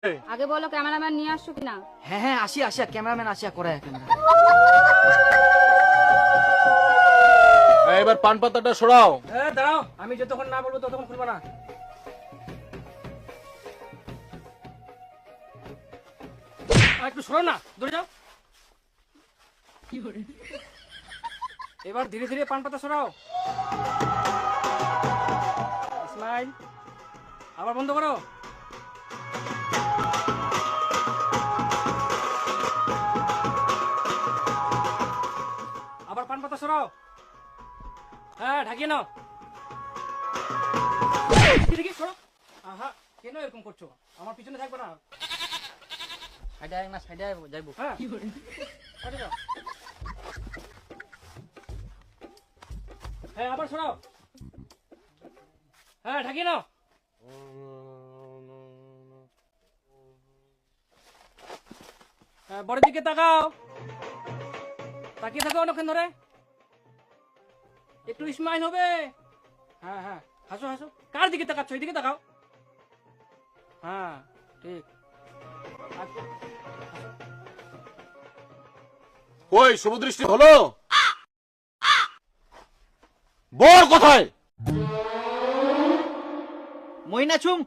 আগে বলো ক্যামেরাম্যান নিয়ে আসছো কিনা। হ্যাঁ হ্যাঁ, আসিয়া ক্যামেরাম্যান আসিয়া করে ক্যামেরা। এবার পান পাতাটা সরাও। দাঁড়াও, আমি যতক্ষণ না বলবো ততক্ষণ খুলবো না। একটু সরো না, দূরে যাও। এবার ধীরে ধীরে পান পাতা সরাও। স্মাইল, আবার বন্ধ করো। আবার পান পাতা সরাও। হ্যাঁ, ঢাকিয়ে নাও। দেখি সরো। আহা, কেন এরকম করছো? আমার পিছনে থাকবে না। সাইডে আয় না, সাইডে যাইবো। হ্যাঁ, সাইডে যাও। হ্যাঁ, আবার সরাও। হ্যাঁ, ঢাকিয়ে নাও। হ্যাঁ, বড়ের দিকে তাকাও। তাকিয়ে থাকো অনেকক্ষণ ধরে। একটু স্মাইল হবে। হ্যাঁ হ্যাঁ, হাসো হাসো। কার দিকে তাকাচ্ছ? এইদিকে তাকাও। হ্যাঁ, ঠিক। কই শুভদৃষ্টি হলো? বল কোথায়? মইনাছুম